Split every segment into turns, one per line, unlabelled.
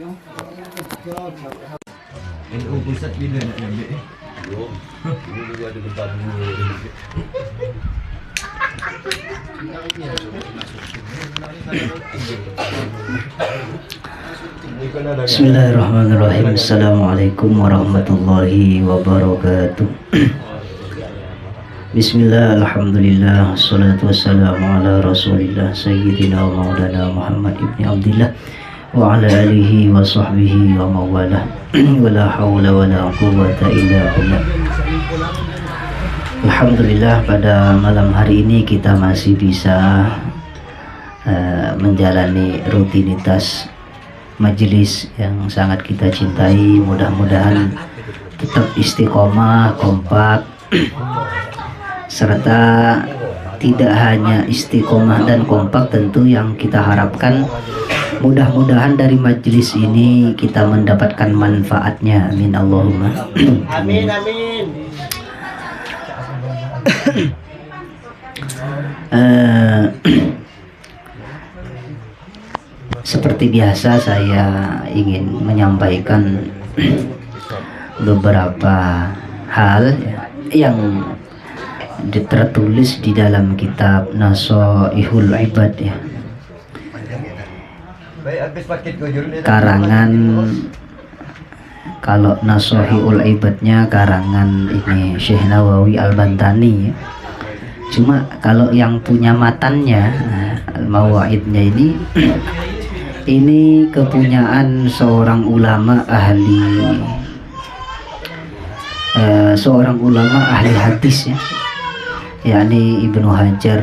NU pusat bila nak ambil
Belum. Ini juga ada tempat dulu.
Bismillahirrahmanirrahim. Assalamualaikum warahmatullahi wabarakatuh. Bismillah, alhamdulillah, wassalatu wassalamu ala rasulillah Sayyidina wa maulana Muhammad ibn Abdillah wa ala alihi wa sahbihi wa mawalah. Wala hawla wala quwwata illa billah. Alhamdulillah, pada malam hari ini kita masih bisa menjalani rutinitas majelis yang sangat kita cintai. Mudah-mudahan tetap istiqomah, kompak, serta tidak hanya istiqomah dan kompak, tentu yang kita harapkan mudah-mudahan dari majelis ini kita mendapatkan manfaatnya. Amin Allahumma.
Amin amin.
Seperti biasa saya ingin menyampaikan beberapa hal yang tertulis di dalam kitab Nasoihul Ibad ya, karangan, kalau Nasoihul Ibadnya karangan ini Syekh Nawawi Al-Bantani ya. Cuma kalau yang punya matannya Al-Mawaidnya ini kepunyaan seorang ulama ahli hadis ya, yakni Ibnu Hajar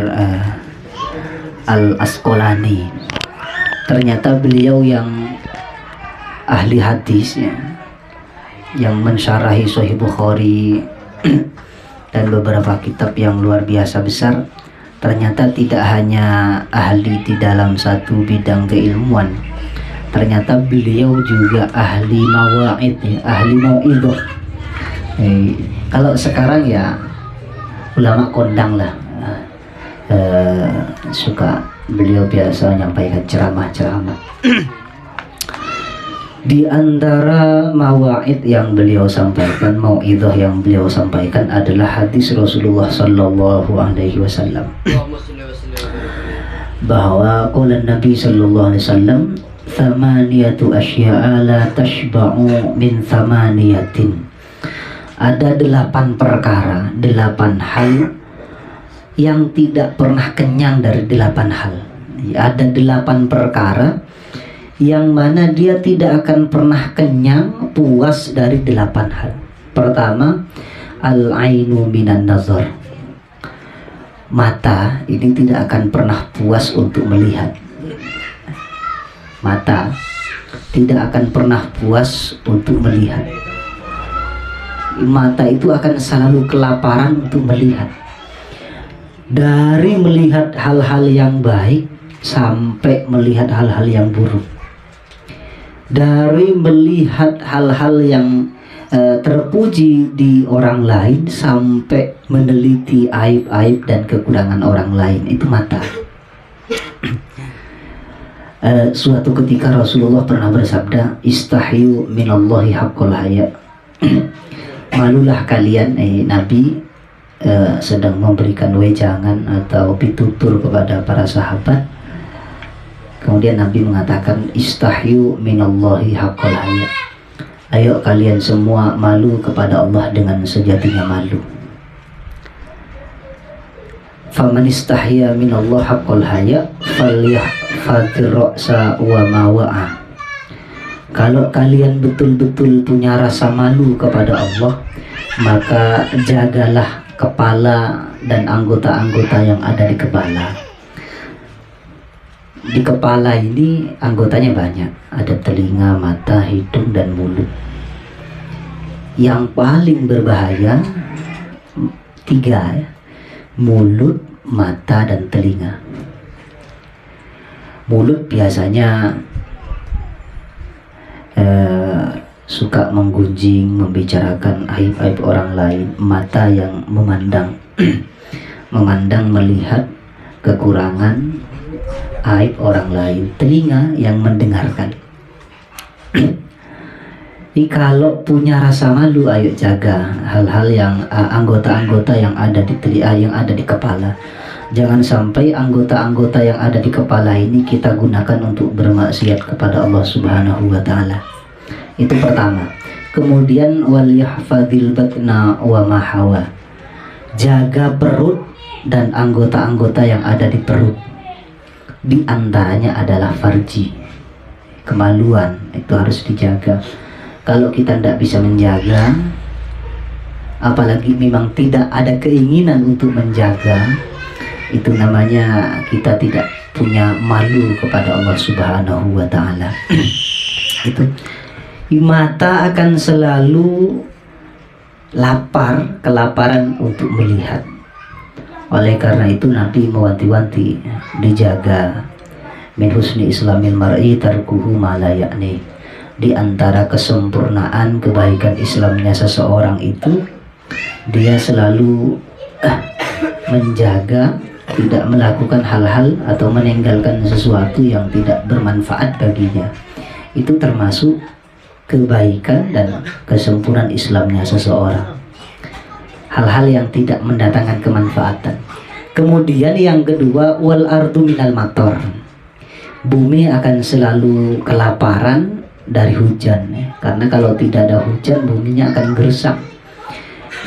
Al-Asqalani. Ternyata beliau yang ahli hadis ya, yang mensyarahi Sahih Bukhari dan beberapa kitab yang luar biasa besar. Ternyata tidak hanya ahli di dalam satu bidang keilmuan, ternyata beliau juga ahli mawaid ya, ahli mauidhah. Kalau sekarang ya ulama kondang lah, suka beliau biasa menyampaikan ceramah-ceramah. Di antara mawaid yang beliau sampaikan, mauidhah yang beliau sampaikan adalah hadis Rasulullah sallallahu alaihi wasallam, bahwa qala Nabi sallallahu alaihi wasallam, "Thamaniyatu asya'a la tashba'u min thamaniyatin." Ada 8 perkara, 8 hal yang tidak pernah kenyang dari 8 hal. Ada 8 perkara yang mana dia tidak akan pernah kenyang, puas dari 8 hal. Pertama, al-ainu minan nazar. Mata ini tidak akan pernah puas untuk melihat. Mata tidak akan pernah puas untuk melihat. Mata itu akan selalu kelaparan untuk melihat. Dari melihat hal-hal yang baik sampai melihat hal-hal yang buruk. Dari melihat hal-hal yang terpuji di orang lain sampai meneliti aib-aib dan kekurangan orang lain. Itu mata. Suatu ketika Rasulullah pernah bersabda, "Istahyu minallahi haqqal haya." Malulah kalian, Nabi sedang memberikan wejangan atau pitutur kepada para sahabat. Kemudian Nabi mengatakan, "Istahyu minallahi haqqal haya." Ayo kalian semua malu kepada Allah dengan sejatinya malu. Faman istahya minallahi haqqal haya falyahfadir ra'sa wa ma wa'a. Kalau kalian betul-betul punya rasa malu kepada Allah, maka jagalah kepala dan anggota-anggota yang ada di kepala. Di kepala ini anggotanya banyak, ada telinga, mata, hidung, dan mulut. Yang paling berbahaya 3 ya, mulut, mata, dan telinga. Mulut biasanya suka menggunjing, membicarakan aib-aib orang lain. Mata yang memandang memandang, melihat kekurangan aib orang lain. Telinga yang mendengarkan. Kalau punya rasa malu, ayo jaga hal-hal yang anggota-anggota yang ada di telinga, yang ada di kepala. Jangan sampai anggota-anggota yang ada di kepala ini kita gunakan untuk bermaksiat kepada Allah Subhanahu wa Ta'ala. Itu pertama. Kemudian wal yahfadil batna wa ma hawa. Jaga perut dan anggota-anggota yang ada di perut. Di antaranya adalah farji. Kemaluan itu harus dijaga. Kalau kita tidak bisa menjaga, apalagi memang tidak ada keinginan untuk menjaga, itu namanya kita tidak punya malu kepada Allah Subhanahu wa Ta'ala. Itu mata akan selalu lapar, kelaparan untuk melihat. Oleh karena itu Nabi mewanti-wanti dijaga. Min husni islamil mar'i tarkuhu ma la ya'ni. Di antara kesempurnaan kebaikan Islamnya seseorang itu, dia selalu menjaga tidak melakukan hal-hal atau meninggalkan sesuatu yang tidak bermanfaat baginya. Itu termasuk kebaikan dan kesempurnaan Islamnya seseorang. Hal-hal yang tidak mendatangkan kemanfaatan. Kemudian yang kedua, wal ardu minal mator. Bumi akan selalu kelaparan dari hujan, karena kalau tidak ada hujan buminya akan gersang.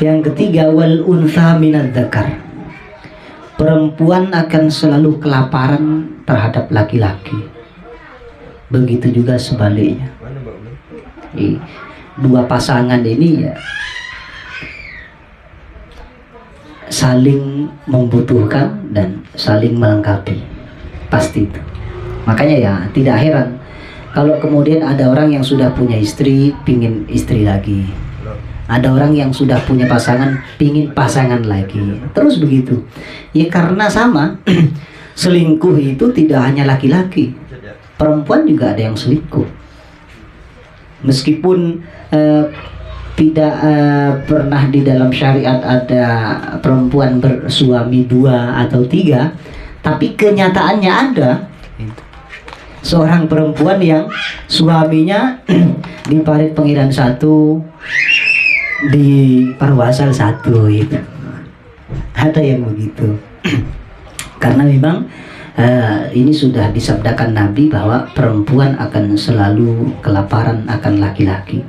Yang ketiga, wal untha minadz dzakar. Perempuan akan selalu kelaparan terhadap laki-laki. Begitu juga sebaliknya. Dua pasangan ini ya saling membutuhkan dan saling melengkapi. Pasti itu. Makanya ya tidak heran kalau kemudian ada orang yang sudah punya istri, pingin istri lagi. Ada orang yang sudah punya pasangan, pingin pasangan lagi. Terus begitu. Ya karena sama, selingkuh itu tidak hanya laki-laki. Perempuan juga ada yang selingkuh. Meskipun tidak pernah di dalam syariat ada perempuan bersuami 2 atau 3, tapi kenyataannya ada. Seorang perempuan yang suaminya di Parit Pengiran 1, di Parwasal 1 itu. Ada yang begitu. Karena memang ini sudah disabdakan Nabi bahwa perempuan akan selalu kelaparan akan laki-laki.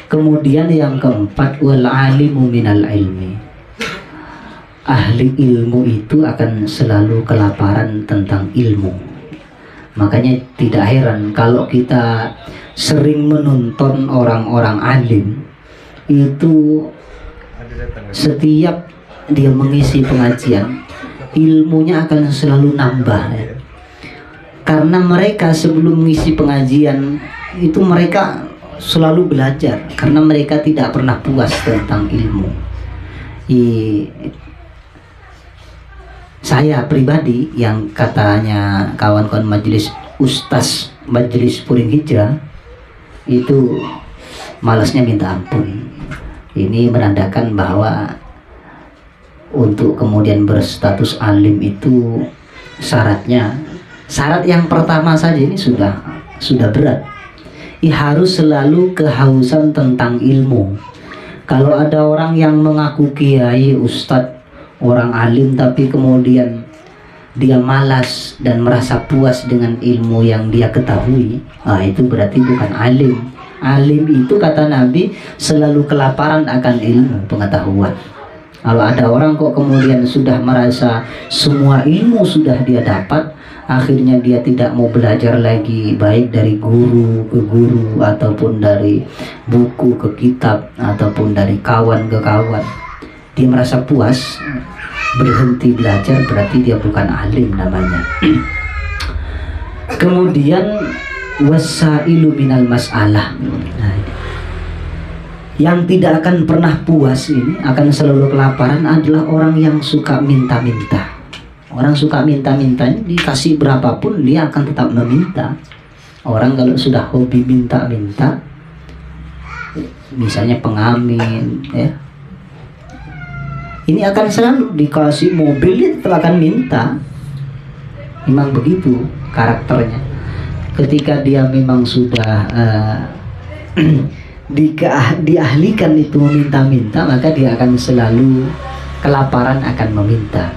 Kemudian yang keempat, wal alimu minal ilmi. Ahli ilmu itu akan selalu kelaparan tentang ilmu. Makanya tidak heran kalau kita sering menonton orang-orang alim itu, setiap dia mengisi pengajian ilmunya akan selalu nambah ya. Karena mereka sebelum mengisi pengajian itu mereka selalu belajar, karena mereka tidak pernah puas tentang ilmu. Saya pribadi yang katanya kawan-kawan majelis Ustaz Majelis Puring Hijrah itu malasnya minta ampun. Ini menandakan bahwa untuk kemudian berstatus alim itu syarat yang pertama saja ini sudah berat. Harus selalu kehausan tentang ilmu. Kalau ada orang yang mengaku kiai, ustadz, orang alim, tapi kemudian dia malas dan merasa puas dengan ilmu yang dia ketahui, itu berarti bukan alim. Alim itu kata Nabi selalu kelaparan akan ilmu pengetahuan. Kalau ada orang kok kemudian sudah merasa semua ilmu sudah dia dapat, akhirnya dia tidak mau belajar lagi, baik dari guru ke guru ataupun dari buku ke kitab ataupun dari kawan ke kawan, dia merasa puas, berhenti belajar, berarti dia bukan alim namanya. Kemudian wasailu minal mas'alah. Yang tidak akan pernah puas ini, akan selalu kelaparan, adalah orang yang suka minta-minta. Orang suka minta-minta ini dikasih berapapun dia akan tetap meminta. Orang kalau sudah hobi minta-minta, misalnya pengamen ya, ini akan selalu dikasih mobil, dia tetap akan minta. Memang begitu karakternya. Ketika dia memang sudah diahlikan itu meminta-minta, maka dia akan selalu kelaparan, akan meminta.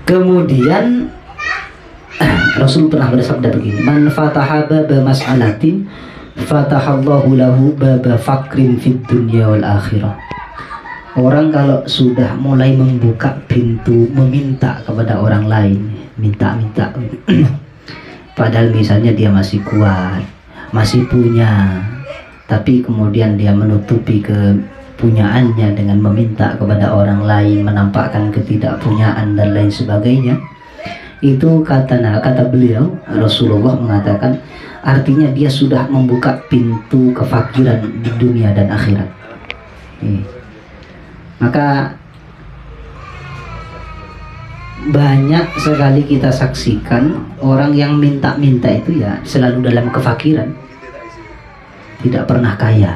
Kemudian Rasul pernah bersabda begini, man fataha baba mas'alatin fatahallahu lahu baba fakrin fid dunya wal akhirah. Orang kalau sudah mulai membuka pintu meminta kepada orang lain, minta-minta padahal misalnya dia masih kuat, masih punya, tapi kemudian dia menutupi kepunyaannya dengan meminta kepada orang lain, menampakkan ketidakpunyaan dan lain sebagainya. Itu kata beliau, Rasulullah mengatakan, artinya dia sudah membuka pintu kefakiran di dunia dan akhirat. Maka banyak sekali kita saksikan orang yang minta-minta itu ya selalu dalam kefakiran, tidak pernah kaya.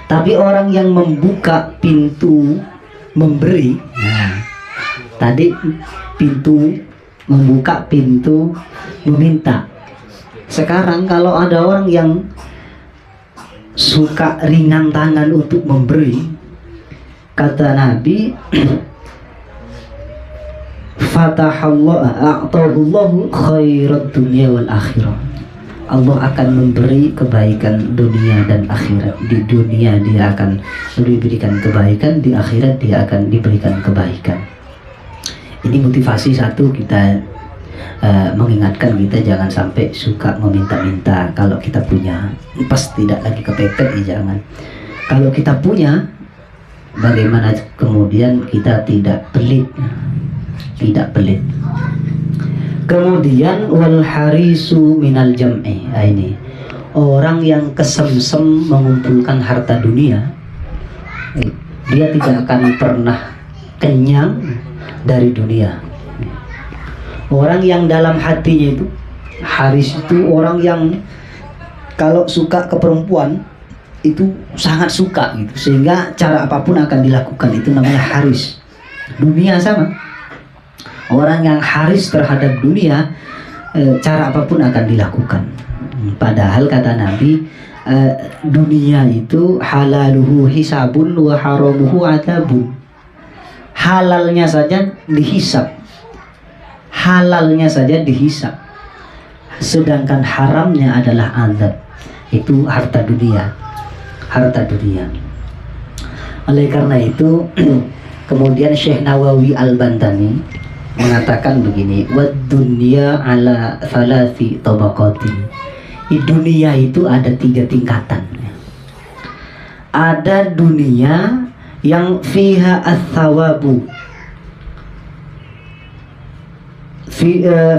Tapi orang yang membuka pintu memberi, nah, tadi pintu membuka pintu meminta. Sekarang kalau ada orang yang suka ringan tangan untuk memberi, kata Nabi, Fatahullahu khairat dunia wal akhirah. Allah akan memberi kebaikan dunia dan akhirat. Di dunia dia akan diberikan kebaikan, di akhirat dia akan diberikan kebaikan. Ini motivasi satu kita, mengingatkan kita jangan sampai suka meminta-minta. Kalau kita punya, pas tidak lagi kepepet ya jangan. Kalau kita punya, bagaimana kemudian kita tidak pelit, tidak pelit. Kemudian wal harisu minal jam'i. Nah, ini orang yang kesemsem mengumpulkan harta dunia, dia tidak akan pernah kenyang dari dunia. Orang yang dalam hatinya itu, haris itu orang yang kalau suka ke perempuan itu sangat suka gitu, sehingga cara apapun akan dilakukan, itu namanya haris. Dunia sama, orang yang haris terhadap dunia, cara apapun akan dilakukan. Padahal kata Nabi, dunia itu halaluhu hisabun wa haramuhu adabun. Halalnya saja dihisab, halalnya saja dihisab, sedangkan haramnya adalah azab. Itu harta dunia, harta dunia. Oleh karena itu kemudian Syekh Nawawi Al-Bantani mengatakan begini, wad dunya ala thalathi tabaqatin. Di dunia itu ada 3 tingkatan. Ada dunia yang fiha ats-tsawabu,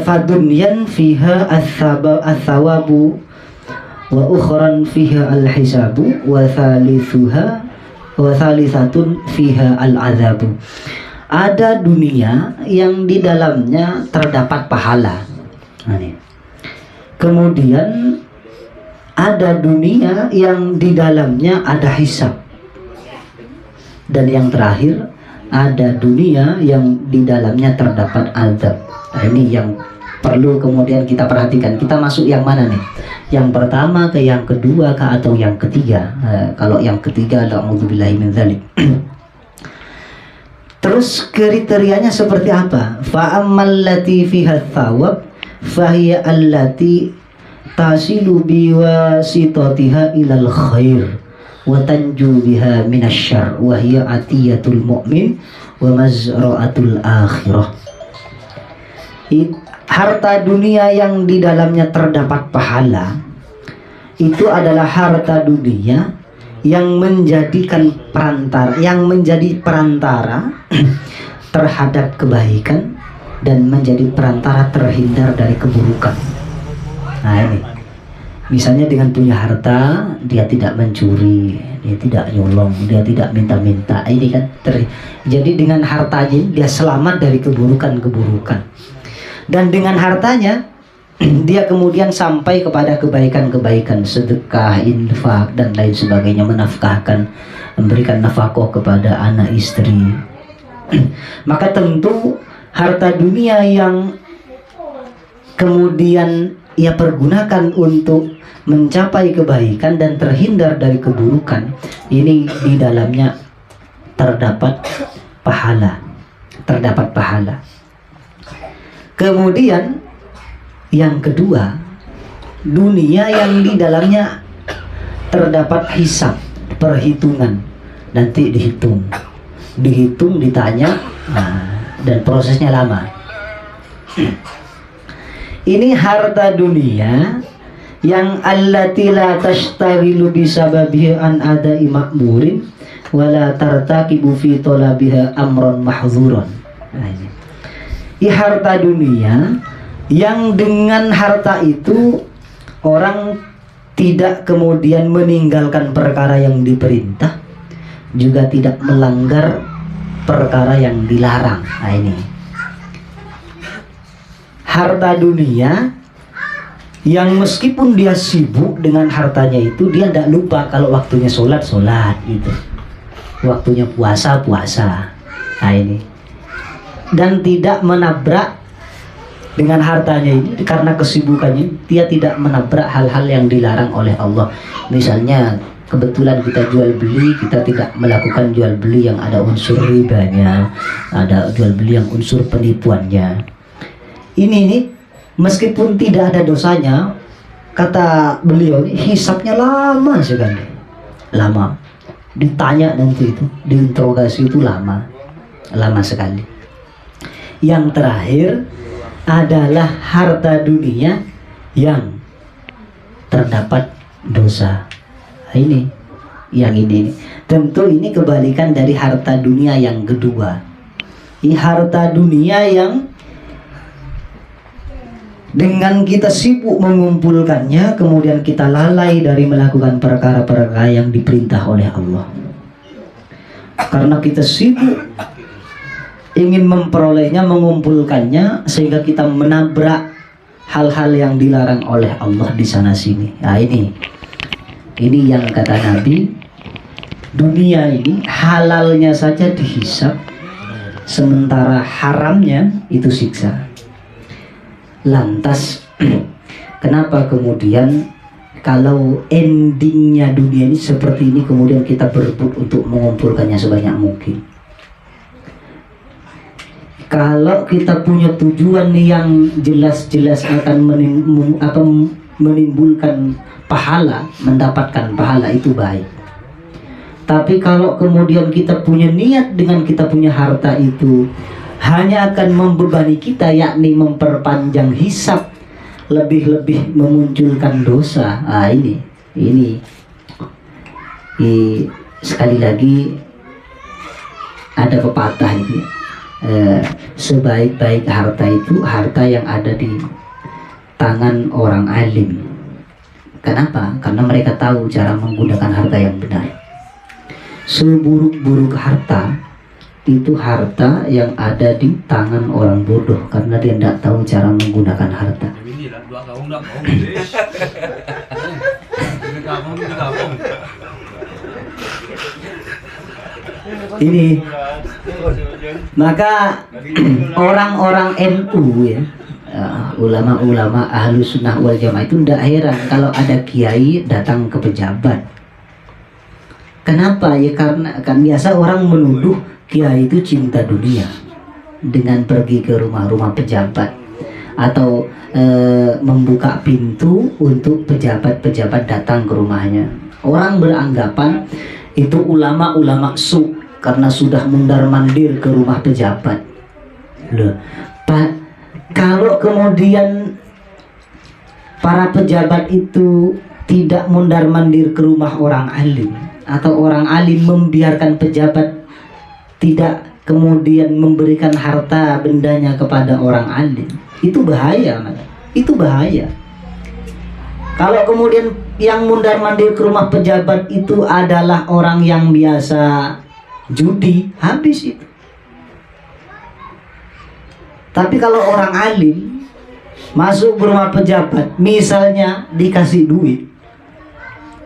fadunyan fiha ats-tsawabu wa ukhran fiha al-hisabu wa thalithatun fiha al-azabu. Ada dunia yang di dalamnya terdapat pahala. Kemudian ada dunia yang di dalamnya ada hisab. Dan yang terakhir ada dunia yang di dalamnya terdapat azab. Nah, ini yang perlu kemudian kita perhatikan. Kita masuk yang mana nih? Yang pertama ke yang kedua ke atau yang ketiga? Kalau yang ketiga, a'udzubillahi min dzalik. Terus kriterianya seperti apa? Fa'ammal lati fiha thawab fahiya allati tasilu biwasitatiha ilal khair wa tanju biha minasyarr wa hiya atiyatul mu'min wa mazra'atul akhirah. Harta dunia yang di dalamnya terdapat pahala itu adalah harta dunia yang menjadikan perantara, yang menjadi perantara terhadap kebaikan dan menjadi perantara terhindar dari keburukan. Nah ini, misalnya dengan punya harta, dia tidak mencuri, dia tidak nyolong, dia tidak minta-minta. Ini kan jadi dengan hartanya dia selamat dari keburukan-keburukan. Dan dengan hartanya dia kemudian sampai kepada kebaikan-kebaikan, sedekah, infak dan lain sebagainya, menafkahkan, memberikan nafkah kepada anak istri. Maka tentu harta dunia yang kemudian ia pergunakan untuk mencapai kebaikan dan terhindar dari keburukan, ini di dalamnya terdapat pahala. Kemudian yang kedua, dunia yang di dalamnya terdapat hisab, perhitungan. Nanti dihitung, ditanya, dan prosesnya lama. Ini harta dunia yang allati la tashtaghilu bisababihi an ada'i ma'murin wala tartakibu fi talabiha amron mahzuron. Ini harta dunia yang dengan harta itu orang tidak kemudian meninggalkan perkara yang diperintah, juga tidak melanggar perkara yang dilarang. Nah, ini harta dunia yang meskipun dia sibuk dengan hartanya itu, dia tidak lupa kalau waktunya sholat gitu, waktunya puasa. Nah, ini, dan tidak menabrak dengan hartanya ini karena kesibukannya, dia tidak menabrak hal-hal yang dilarang oleh Allah. Misalnya kebetulan kita jual beli, kita tidak melakukan jual beli yang ada unsur ribanya, ada jual beli yang unsur penipuannya. Ini nih, meskipun tidak ada dosanya, kata beliau, hisabnya lama sekali. Lama. Ditanya nanti itu, diinterogasi itu lama sekali. Yang terakhir adalah harta dunia yang terdapat dosa. Nah, ini, yang ini. Tentu ini kebalikan dari harta dunia yang kedua. Ini harta dunia yang dengan kita sibuk mengumpulkannya, kemudian kita lalai dari melakukan perkara-perkara yang diperintah oleh Allah. Karena kita sibuk ingin memperolehnya, mengumpulkannya, sehingga kita menabrak hal-hal yang dilarang oleh Allah di sana sini. Nah, ini yang kata Nabi, dunia ini halalnya saja dihisab, sementara haramnya itu siksa. Lantas kenapa kemudian kalau endingnya dunia ini seperti ini, kemudian kita berebut untuk mengumpulkannya sebanyak mungkin? Kalau kita punya tujuan yang jelas-jelas akan menimbulkan pahala, mendapatkan pahala, itu baik. Tapi kalau kemudian kita punya niat dengan kita punya harta itu hanya akan membebani kita, yakni memperpanjang hisab, lebih-lebih memunculkan dosa. Ah, ini sekali lagi ada pepatah ini, sebaik-baik harta itu harta yang ada di tangan orang alim. Kenapa? Karena mereka tahu cara menggunakan harta yang benar. Seburuk-buruk harta itu harta yang ada di tangan orang bodoh, karena dia tidak tahu cara menggunakan harta. Ini maka orang-orang NU ya, ulama-ulama ahlu sunnah wal jamaah itu tidak heran kalau ada kiai datang ke pejabat. Kenapa? Ya karena kan biasa orang menuduh kiai itu cinta dunia dengan pergi ke rumah-rumah pejabat atau membuka pintu untuk pejabat-pejabat datang ke rumahnya. Orang beranggapan itu ulama-ulama su karena sudah mundar-mandir ke rumah pejabat. Loh, Pak, kalau kemudian para pejabat itu tidak mundar-mandir ke rumah orang alim, atau orang alim membiarkan pejabat tidak kemudian memberikan harta bendanya kepada orang alim, itu bahaya, man. Itu bahaya. Kalau kemudian yang mundar-mandir ke rumah pejabat itu adalah orang yang biasa judi, habis itu. Tapi kalau orang alim masuk ke rumah pejabat, misalnya dikasih duit,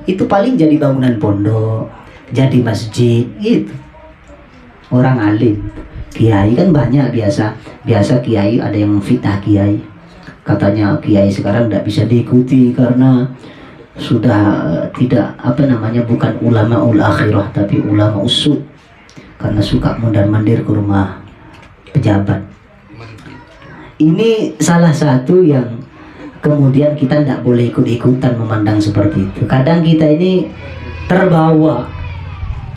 itu paling jadi bangunan pondok, jadi masjid gitu. Orang alim, kiai kan banyak, biasa kiai ada yang fitnah kiai. katanya kiai sekarang tidak bisa diikuti karena sudah tidak bukan ulama ul akhirah tapi ulama usud, karena suka mondar-mandir ke rumah pejabat. Ini salah satu yang kemudian kita tidak boleh ikut-ikutan memandang seperti itu. Kadang kita ini terbawa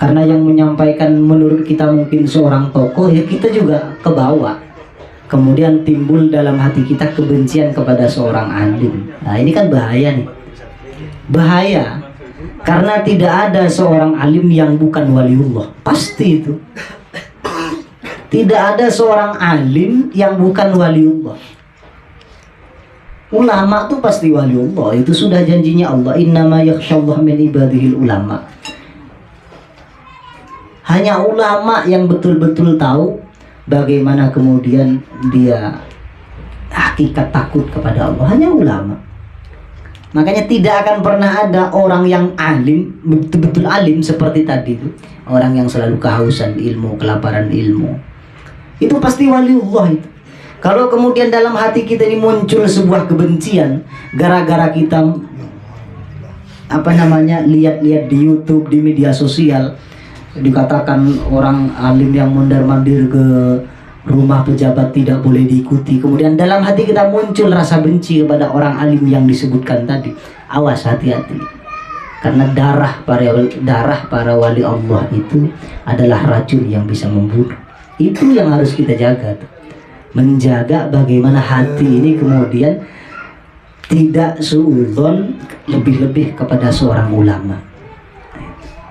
karena yang menyampaikan menurut kita mungkin seorang tokoh, ya kita juga kebawa. Kemudian timbul dalam hati kita kebencian kepada seorang alim. Nah ini kan bahaya nih. Bahaya. Karena tidak ada seorang alim yang bukan waliullah. Pasti itu. Tidak ada seorang alim yang bukan waliullah. Ulama tuh pasti waliullah. Itu sudah janjinya Allah. Innama yakhsyallah min ibadihil ulama. Hanya ulama yang betul-betul tahu bagaimana kemudian dia hakikat takut kepada Allah. Hanya ulama. Makanya tidak akan pernah ada orang yang alim, betul-betul alim seperti tadi itu. Orang yang selalu kehausan ilmu, kelaparan ilmu. Itu pasti waliullah itu. Kalau kemudian dalam hati kita ini muncul sebuah kebencian gara-gara kita lihat-lihat di YouTube, di media sosial, dikatakan orang alim yang mondar-mandir ke rumah pejabat tidak boleh diikuti. Kemudian dalam hati kita muncul rasa benci kepada orang alim yang disebutkan tadi. Awas, hati-hati. Karena darah para wali Allah itu adalah racun yang bisa membunuh. Itu yang harus kita jaga. Menjaga bagaimana hati ini kemudian tidak suudzon lebih-lebih kepada seorang ulama.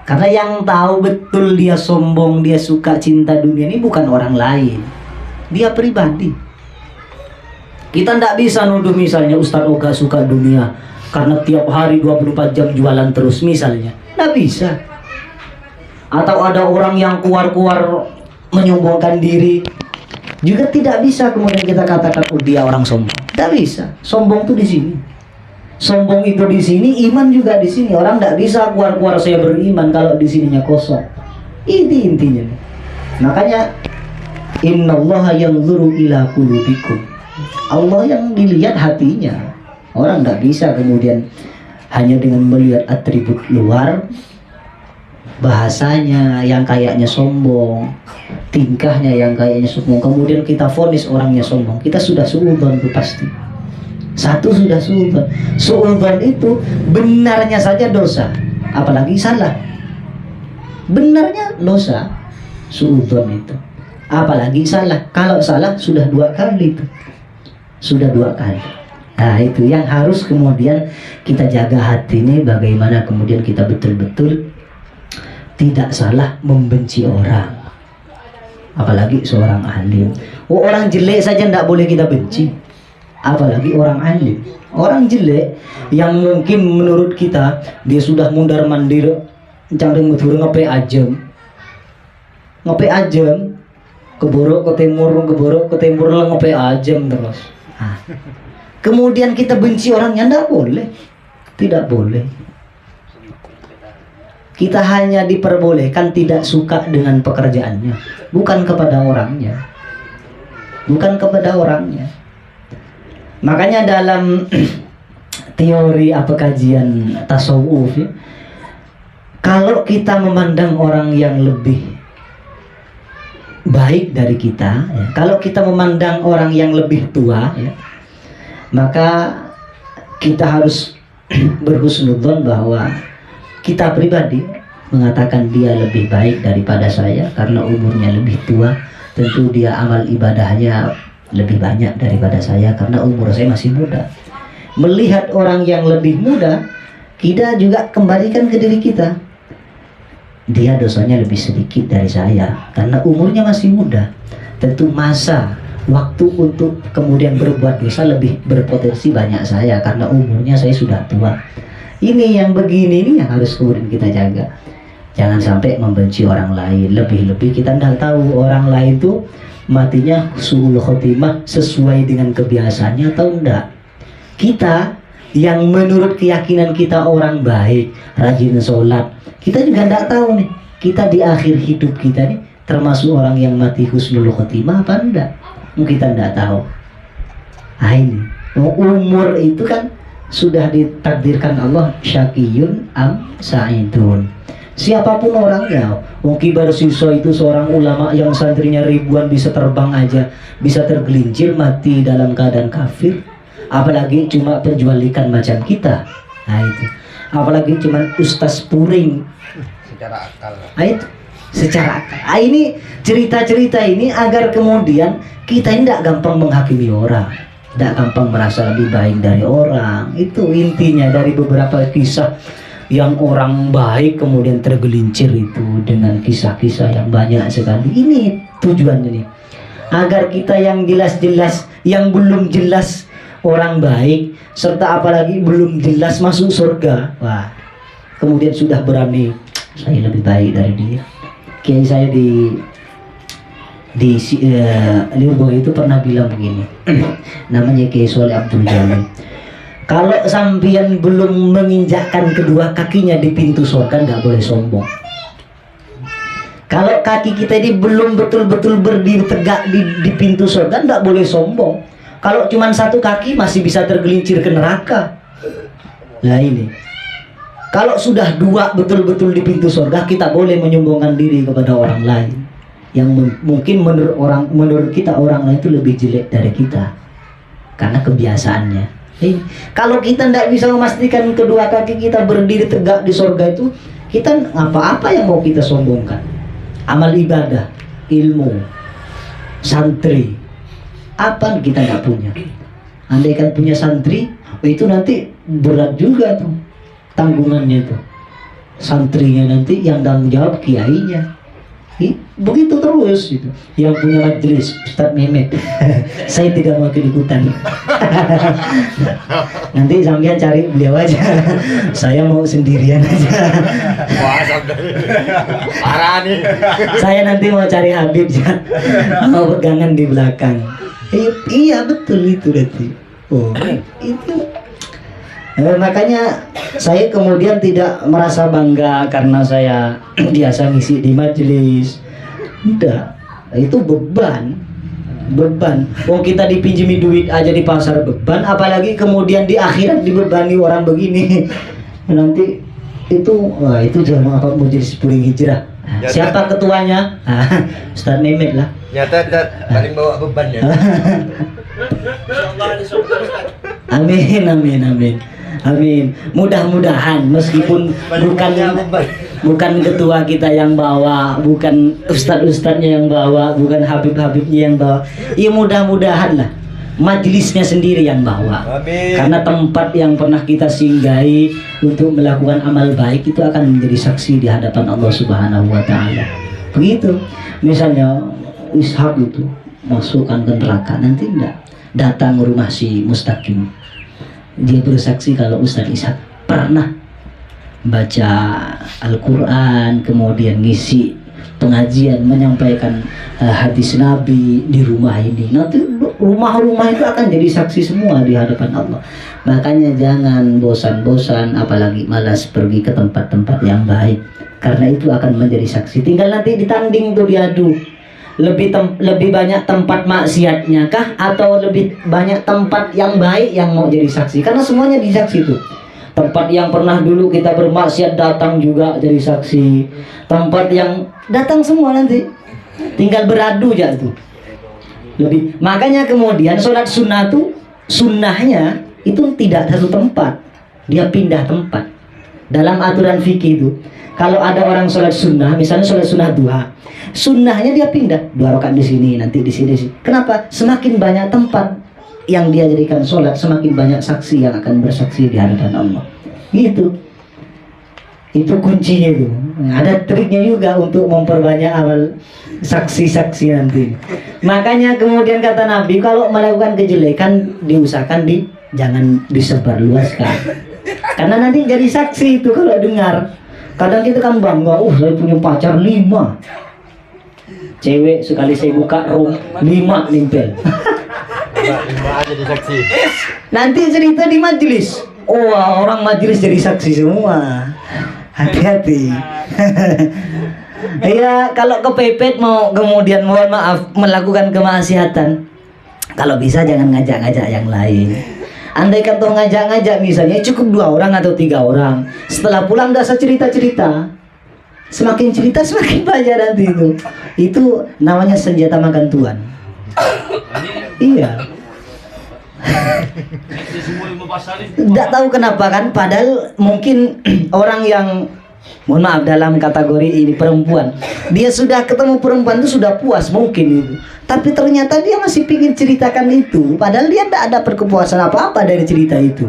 Karena yang tahu betul dia sombong, dia suka cinta dunia ini bukan orang lain, dia pribadi. Kita tidak bisa nuduh misalnya Ustadz Oga suka dunia karena tiap hari 24 jam jualan terus misalnya. Tidak bisa. Atau ada orang yang keluar-keluar menyombongkan diri, juga tidak bisa kemudian kita katakan oh dia orang sombong. Tidak bisa. Sombong itu di sini. Sombong itu di sini, iman juga di sini. Orang tidak bisa keluar-keluar saya beriman kalau di sininya kosong. Ini intinya. Makanya innallaha yanzuru ila qulubikum. Allah yang dilihat hatinya. Orang tidak bisa kemudian hanya dengan melihat atribut luar, bahasanya yang kayaknya sombong, tingkahnya yang kayaknya sombong, kemudian kita vonis orangnya sombong. Kita sudah suudzon itu pasti. Satu sudah suudzon. Suudzon itu benarnya saja dosa, apalagi salah. Benarnya dosa suudzon itu, apalagi salah. Kalau salah sudah 2 kali itu. Sudah 2 kali. Nah itu yang harus kemudian kita jaga hati ini, bagaimana kemudian kita betul-betul tidak salah membenci orang, apalagi seorang alim. Oh, orang jelek saja tidak boleh kita benci, apalagi orang alim. Orang jelek yang mungkin menurut kita dia sudah mundar mandir, cari mutur ngope ajem, keborok ke timur lah ngope ajem terus. Nah, kemudian kita benci orangnya, tidak boleh. Kita hanya diperbolehkan tidak suka dengan pekerjaannya, bukan kepada orangnya. Makanya dalam teori kajian tasawuf ya, kalau kita memandang orang yang lebih baik dari kita ya, kalau kita memandang orang yang lebih tua ya, maka kita harus berhusnudzon bahwa kita pribadi mengatakan dia lebih baik daripada saya karena umurnya lebih tua. Tentu dia amal ibadahnya lebih banyak daripada saya karena umur saya masih muda. Melihat orang yang lebih muda, kita juga kembalikan ke diri kita. Dia dosanya lebih sedikit dari saya karena umurnya masih muda. Tentu masa waktu untuk kemudian berbuat dosa lebih berpotensi banyak saya karena umurnya saya sudah tua. Ini yang begini ini yang harus kemudian kita jaga. Jangan sampai membenci orang lain. Lebih-lebih kita tidak tahu orang lain itu matinya suul khotimah sesuai dengan kebiasaannya atau enggak. Kita yang menurut keyakinan kita orang baik, rajin sholat, kita juga tidak tahu nih, kita di akhir hidup kita nih termasuk orang yang mati husnul khotimah apa enggak. Kita tidak tahu. Nah ini Umur itu kan sudah ditakdirkan Allah syaqiyun am sa'idun. Siapapun orangnya, Ki Barsiso itu seorang ulama yang santrinya ribuan, bisa terbang aja, bisa tergelincir mati dalam keadaan kafir. Apalagi cuma penjual ikan macam kita. Nah itu. Apalagi cuma Ustaz Puring.
Secara akal.
Nah itu. Secara akal. Nah, ini cerita-cerita ini agar kemudian kita ini tidak gampang menghakimi orang, tidak gampang merasa lebih baik dari orang. Itu intinya dari beberapa kisah yang orang baik kemudian tergelincir itu dengan kisah-kisah yang banyak sekali. Ini tujuannya nih, agar kita yang jelas-jelas, yang belum jelas orang baik, serta apalagi belum jelas masuk surga, wah, kemudian sudah berani saya lebih baik dari dia. Kiai saya di Lirboyo itu pernah bilang begini, namanya Kiai Soleh Abdul Jalil. Kalau sampian belum menginjakkan kedua kakinya di pintu surga, nggak boleh sombong. Kalau kaki kita ini belum betul-betul berdiri tegak di pintu surga, nggak boleh sombong. Kalau cuma satu kaki masih bisa tergelincir ke neraka. Nah ini, kalau sudah dua betul-betul di pintu surga, kita boleh menyombongkan diri kepada orang lain yang mungkin menurut kita orang lain itu lebih jelek dari kita karena kebiasaannya. Kalau kita tidak bisa memastikan kedua kaki kita berdiri tegak di surga itu, kita apa-apa yang mau kita sombongkan? Amal ibadah, ilmu, santri, apa kita nggak punya? Andai kan punya santri, itu nanti berat juga tuh tanggungannya tuh. Santrinya nanti yang tanggung jawab kiainya. Begitu terus gitu. Yang punya majelis Ustadz Mehmet. Saya tidak mau ikutan. Nanti sampean cari beliau aja. Saya mau sendirian aja.
Wah, parah nih.
Saya nanti mau cari Habib ya. Mau pegangan di belakang. Iya betul itu berarti. Oh itu. Makanya saya kemudian tidak merasa bangga karena saya biasa ngisi di majelis. Udah, itu beban. Oh kita dipinjami duit aja di pasar beban, apalagi kemudian di akhirat dibebani orang begini. Nanti itu, wah itu jamaah apa majelis Puring Hijrah. Siapa ketuanya? Ustadz Mehmet lah.
Nyata paling bawa beban ya.
Amin. Mudah-mudahan meskipun bukan ketua kita yang bawa, bukan ustadz-ustadznya yang bawa, bukan habib-habibnya yang bawa. Ya mudah-mudahan lah majelisnya sendiri yang bawa.
Amin.
Karena tempat yang pernah kita singgahi untuk melakukan amal baik itu akan menjadi saksi di hadapan Allah Subhanahu wa taala. Begitu. Misalnya Ishak itu masukkan ke neraka, nanti enggak datang rumah si Mustaqim. Dia bersaksi kalau Ustadz Ishak pernah baca Al-Quran, kemudian ngisi pengajian, menyampaikan hadis Nabi di rumah ini. Nanti rumah-rumah itu akan jadi saksi semua di hadapan Allah. Makanya jangan bosan-bosan, apalagi malas pergi ke tempat-tempat yang baik, karena itu akan menjadi saksi. Tinggal nanti ditanding tuh, diadu. Lebih banyak tempat maksiatnya kah atau lebih banyak tempat yang baik yang mau jadi saksi? Karena semuanya di saksi itu. Tempat yang pernah dulu kita bermaksiat datang juga jadi saksi. Tempat yang datang semua nanti tinggal beradu aja tuh. Makanya kemudian sholat sunnah tuh, sunnahnya itu tidak satu tempat, dia pindah tempat. Dalam aturan fikih itu, kalau ada orang sholat sunnah, misalnya sholat sunnah duha, sunnahnya dia pindah 2 rakaat di sini, nanti di sini. Kenapa? Semakin banyak tempat yang dia jadikan sholat, semakin banyak saksi yang akan bersaksi di hadapan Allah. Gitu. Itu kuncinya itu. Ada triknya juga untuk memperbanyak amal saksi-saksi nanti. Makanya kemudian kata Nabi, kalau melakukan kejelekan diusahakan jangan disebarluaskan. Karena nanti jadi saksi itu kalau dengar. Kadang kita kan bangga, saya punya pacar 5. Cewek sekali saya buka room 5 nimpel.
5 aja di saksi.
Nanti cerita di majelis. Wah, orang majelis jadi saksi semua. Hati-hati. Ya, kalau kepepet mau kemudian mohon maaf melakukan kemaksiatan, kalau bisa jangan ngajak-ngajak yang lain. Andaikan toh ngajak-ngajak misalnya cukup 2 orang atau 3 orang. Setelah pulang gak usah cerita-cerita. Semakin cerita semakin banyak nanti itu. Itu namanya senjata makan tuan. Iya. Tidak tahu kenapa kan, padahal mungkin orang yang mohon maaf dalam kategori ini perempuan, dia sudah ketemu perempuan itu sudah puas mungkin itu, tapi ternyata dia masih ingin ceritakan itu, padahal dia tidak ada perkepuasan apa-apa dari cerita itu.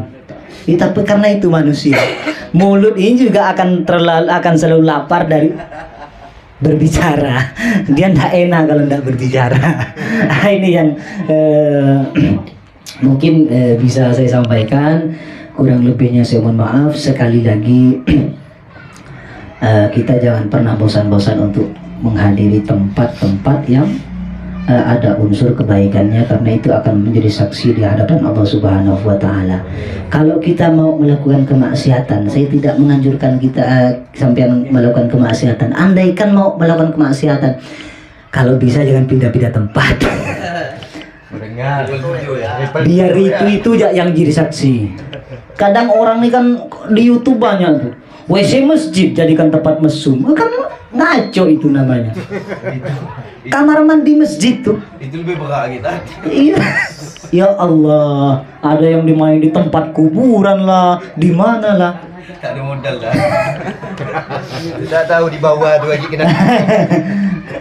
Tapi karena itu manusia, mulut ini juga akan selalu lapar dari berbicara. Dia tidak enak kalau tidak berbicara. Ini yang mungkin bisa saya sampaikan. Kurang lebihnya saya mohon maaf. Sekali lagi kita jangan pernah bosan-bosan untuk menghadiri tempat-tempat yang ada unsur kebaikannya, karena itu akan menjadi saksi di hadapan Allah Subhanahu wa taala. Kalau kita mau melakukan kemaksiatan, saya tidak menganjurkan kita sampean melakukan kemaksiatan. Andaikan mau melakukan kemaksiatan, kalau bisa jangan pindah-pindah tempat. Biar itu yang jadi saksi. Kadang orang ini kan di YouTube banyak tuh, WC masjid jadikan tempat mesum, kan ngaco itu namanya. Kamar mandi masjid tuh.
Itu lebih berat kita.
Iya. Ya Allah, ada yang dimain di tempat kuburan lah, di mana lah.
Tak ada modal lah. Tidak tahu di bawah tu lagi kena.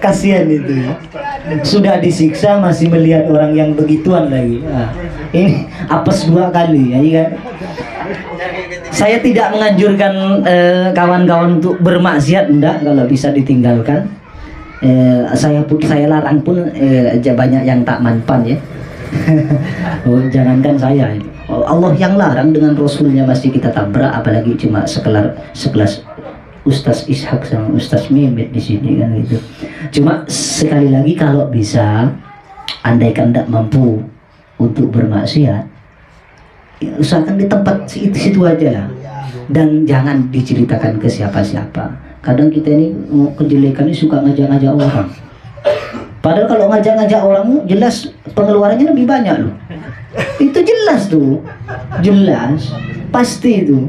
Kasihan itu. Sudah disiksa masih melihat orang yang begituan lagi. Nah, ini apes 2 kali ya kan. Saya tidak menganjurkan kawan-kawan untuk bermaksiat, enggak, kalau bisa ditinggalkan. Saya larang pun banyak yang tak manpan ya. Oh, jangankan saya, Allah yang larang dengan Rasulnya masih kita tabrak, apalagi cuma sekelas Ustaz Ishak sama Ustaz Mehmet di sini kan gitu. Cuma sekali lagi kalau bisa, andaikan tidak mampu untuk bermaksiat, usahakan di tempat situ aja lah, dan jangan diceritakan ke siapa-siapa. Kadang kita ini kejelekan ini suka ngajak-ngajak orang. Padahal kalau ngajak-ngajak orang jelas pengeluarannya lebih banyak loh. Itu jelas tuh, jelas, pasti itu.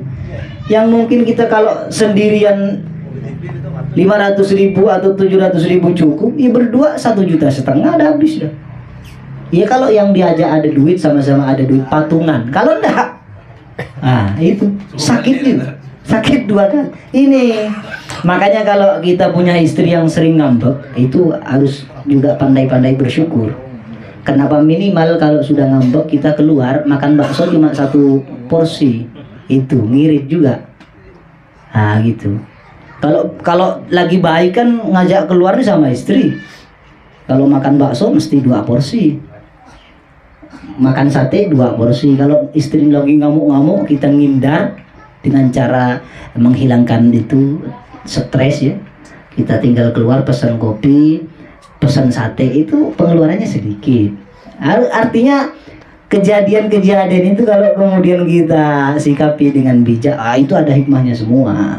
Yang mungkin kita kalau sendirian 500.000 atau 700.000 cukup, ya berdua 1,5 juta ada habis dah. Ya kalau yang diajak ada duit, sama-sama ada duit, patungan. Kalau enggak, itu sakit juga. Sakit 2 kali. Ini makanya kalau kita punya istri yang sering ngambek, itu harus juga pandai-pandai bersyukur. Kenapa? Minimal kalau sudah ngambek kita keluar makan bakso cuma 1 porsi, itu ngirit juga. Gitu. Kalau lagi baik kan ngajak keluar nih sama istri. Kalau makan bakso mesti 2 porsi. Makan sate 2 porsi. Kalau istri lagi ngamuk-ngamuk, kita ngindar dengan cara menghilangkan itu stres ya. Kita tinggal keluar pesan kopi, pesan sate, itu pengeluarannya sedikit. Artinya kejadian-kejadian itu kalau kemudian kita sikapi dengan bijak, itu ada hikmahnya semua.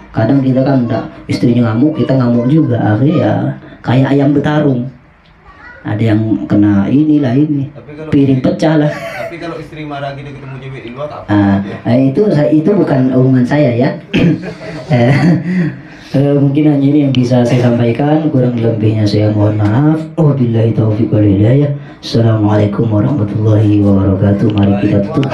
Kadang kita kan enggak, istrinya ngamuk, kita ngamuk juga, akhirnya ya kayak ayam bertarung. Ada yang kena inilah ini, piring pecah lah.
Tapi kalau istri marah kita ketemu cewek di luar apa?
Itu bukan hubungan saya ya. Mungkin hanya ini yang bisa saya sampaikan, kurang lebihnya saya mohon maaf. Wabillahi taufiq wal hidayah. Assalamualaikum warahmatullahi wabarakatuh. Mari kita tutup.